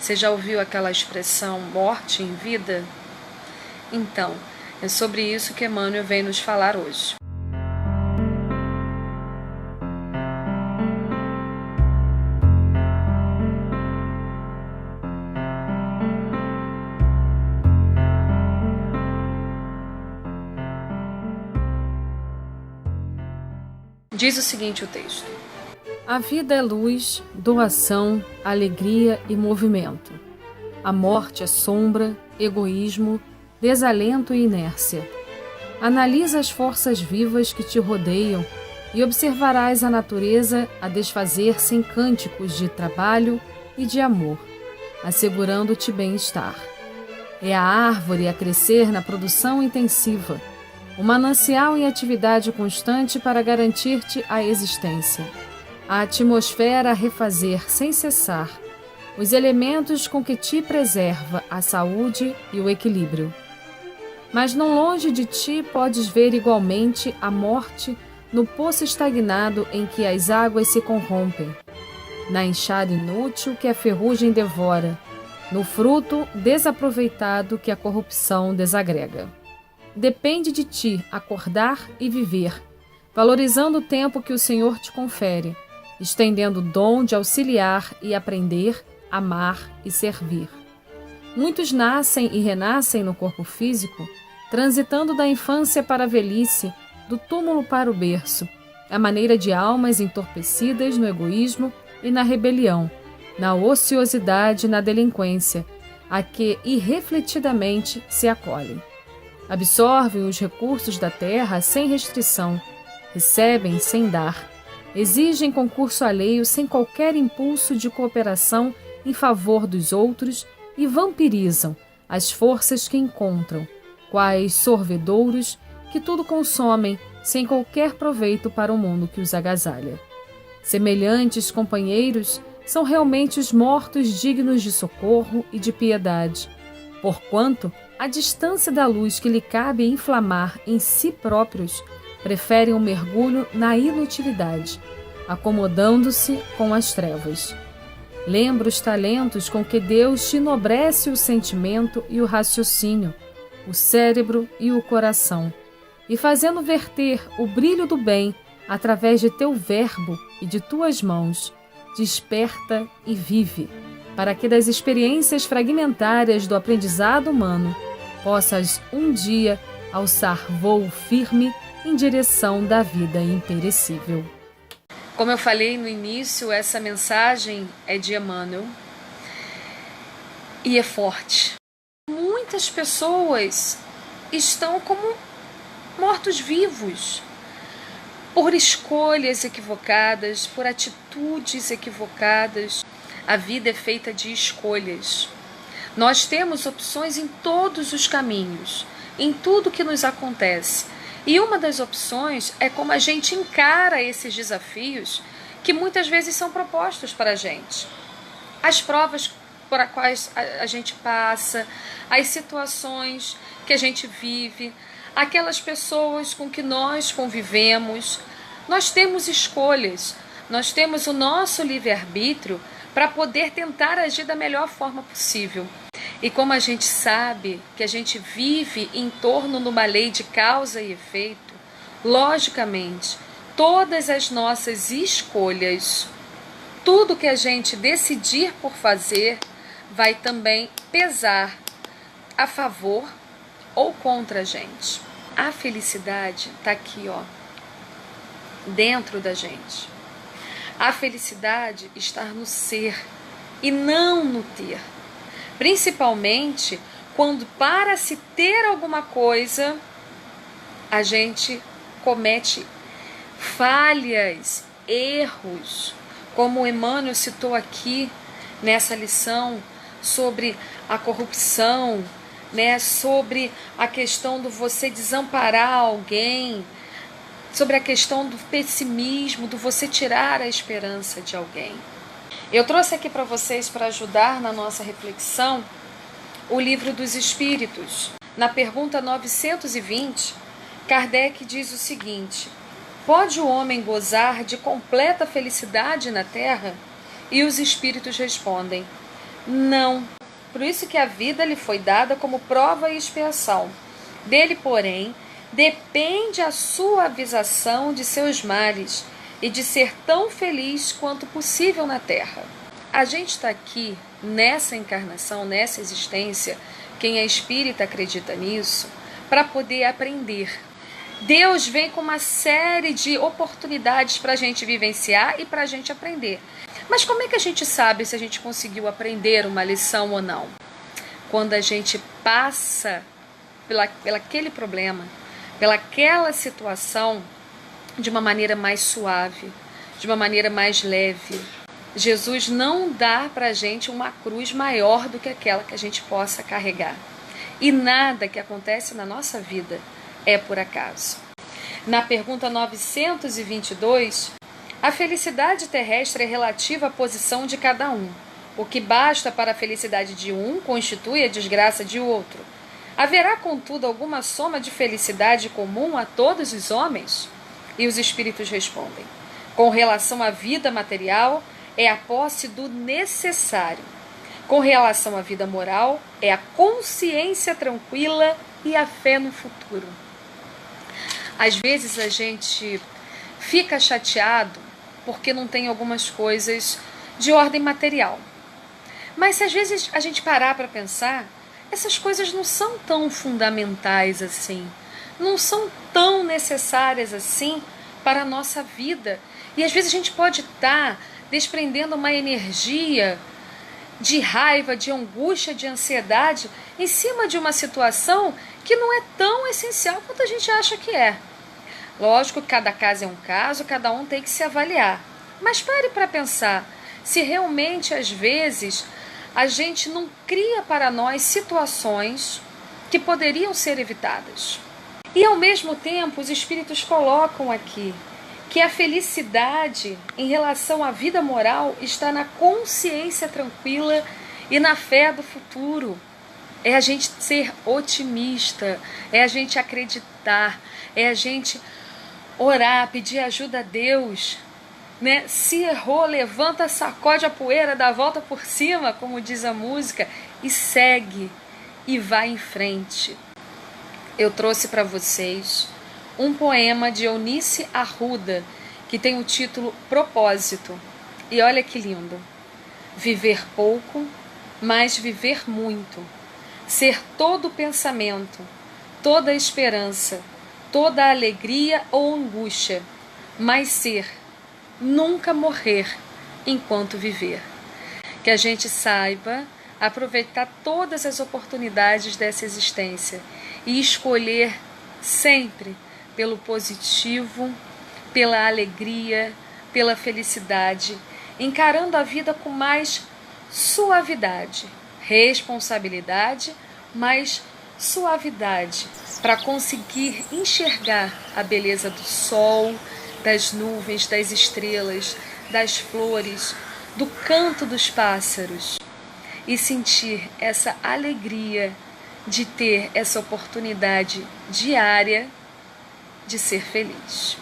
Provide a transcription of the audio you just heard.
Você já ouviu aquela expressão morte em vida? Então, é sobre isso que Emmanuel vem nos falar hoje. Diz o seguinte o texto: a vida é luz, doação, alegria e movimento. A morte é sombra, egoísmo, desalento e inércia. Analisa as forças vivas que te rodeiam e observarás a natureza a desfazer-se em cânticos de trabalho e de amor, assegurando-te bem-estar. É a árvore a crescer na produção intensiva, o manancial em atividade constante para garantir-te a existência, a atmosfera a refazer sem cessar, os elementos com que te preserva a saúde e o equilíbrio. Mas não longe de ti podes ver igualmente a morte no poço estagnado em que as águas se corrompem, na enxada inútil que a ferrugem devora, no fruto desaproveitado que a corrupção desagrega. Depende de ti acordar e viver, valorizando o tempo que o Senhor te confere, estendendo o dom de auxiliar e aprender, amar e servir. Muitos nascem e renascem no corpo físico, transitando da infância para a velhice, do túmulo para o berço, à maneira de almas entorpecidas no egoísmo e na rebelião, na ociosidade e na delinquência, a que irrefletidamente se acolhem. Absorvem os recursos da terra sem restrição, recebem sem dar, exigem concurso alheio sem qualquer impulso de cooperação em favor dos outros e vampirizam as forças que encontram, quais sorvedouros que tudo consomem sem qualquer proveito para o mundo que os agasalha. Semelhantes companheiros são realmente os mortos dignos de socorro e de piedade, porquanto à distância da luz que lhe cabe inflamar em si próprios, preferem um mergulho na inutilidade, acomodando-se com as trevas. Lembra os talentos com que Deus te enobrece o sentimento e o raciocínio, o cérebro e o coração, e fazendo verter o brilho do bem através de teu verbo e de tuas mãos, desperta e vive, para que das experiências fragmentárias do aprendizado humano possas um dia alçar voo firme em direção da vida imperecível. Como eu falei no início, essa mensagem é de Emmanuel e é forte. Muitas pessoas estão como mortos-vivos por escolhas equivocadas, por atitudes equivocadas. A vida é feita de escolhas. Nós temos opções em todos os caminhos, em tudo que nos acontece. E uma das opções é como a gente encara esses desafios que muitas vezes são propostos para a gente. As provas por as quais a gente passa, as situações que a gente vive, aquelas pessoas com que nós convivemos. Nós temos escolhas, nós temos o nosso livre-arbítrio para poder tentar agir da melhor forma possível. E como a gente sabe que a gente vive em torno de uma lei de causa e efeito, logicamente, todas as nossas escolhas, tudo que a gente decidir por fazer, vai também pesar a favor ou contra a gente. A felicidade está aqui, ó, dentro da gente. A felicidade está no ser e não no ter. Principalmente quando, para se ter alguma coisa, a gente comete falhas, erros, como Emmanuel citou aqui nessa lição sobre a corrupção, né, sobre a questão do você desamparar alguém, sobre a questão do pessimismo, do você tirar a esperança de alguém. Eu trouxe aqui para vocês, para ajudar na nossa reflexão, o Livro dos Espíritos. Na pergunta 920, Kardec diz o seguinte: pode o homem gozar de completa felicidade na Terra? E os Espíritos respondem: Não. Por isso que a vida lhe foi dada como prova e expiação. Dele, porém, depende a suavização de seus males e de ser tão feliz quanto possível na terra. A gente está aqui, nessa encarnação, nessa existência, quem é espírita acredita nisso, para poder aprender. Deus vem com uma série de oportunidades para a gente vivenciar e para a gente aprender. Mas como é que a gente sabe se a gente conseguiu aprender uma lição ou não? Quando a gente passa pelaquele problema, pelaquela situação de uma maneira mais suave, de uma maneira mais leve. Jesus não dá para a gente uma cruz maior do que aquela que a gente possa carregar. E nada que acontece na nossa vida é por acaso. Na pergunta 922, a felicidade terrestre é relativa à posição de cada um. O que basta para a felicidade de um constitui a desgraça de outro. Haverá, contudo, alguma soma de felicidade comum a todos os homens? E os espíritos respondem: com relação à vida material, é a posse do necessário. Com relação à vida moral, é a consciência tranquila e a fé no futuro. Às vezes a gente fica chateado porque não tem algumas coisas de ordem material. Mas se às vezes a gente parar para pensar, essas coisas não são tão fundamentais assim, não são tão necessárias assim para a nossa vida. E às vezes a gente pode estar desprendendo uma energia de raiva, de angústia, de ansiedade em cima de uma situação que não é tão essencial quanto a gente acha que é. Lógico que cada caso é um caso, cada um tem que se avaliar. Mas pare para pensar se realmente às vezes a gente não cria para nós situações que poderiam ser evitadas. E ao mesmo tempo os espíritos colocam aqui que a felicidade em relação à vida moral está na consciência tranquila e na fé do futuro. É a gente ser otimista, é a gente acreditar, é a gente orar, pedir ajuda a Deus, né? Se errou, levanta, sacode a poeira, dá a volta por cima, como diz a música, e segue e vai em frente. Eu trouxe para vocês um poema de Eunice Arruda, que tem o título Propósito. E olha que lindo. Viver pouco, mas viver muito. Ser todo pensamento, toda esperança, toda alegria ou angústia, mas ser, nunca morrer enquanto viver. Que a gente saiba aproveitar todas as oportunidades dessa existência e escolher sempre pelo positivo, pela alegria, pela felicidade, encarando a vida com mais suavidade, responsabilidade, mas suavidade, para conseguir enxergar a beleza do sol, das nuvens, das estrelas, das flores, do canto dos pássaros e sentir essa alegria de ter essa oportunidade diária de ser feliz.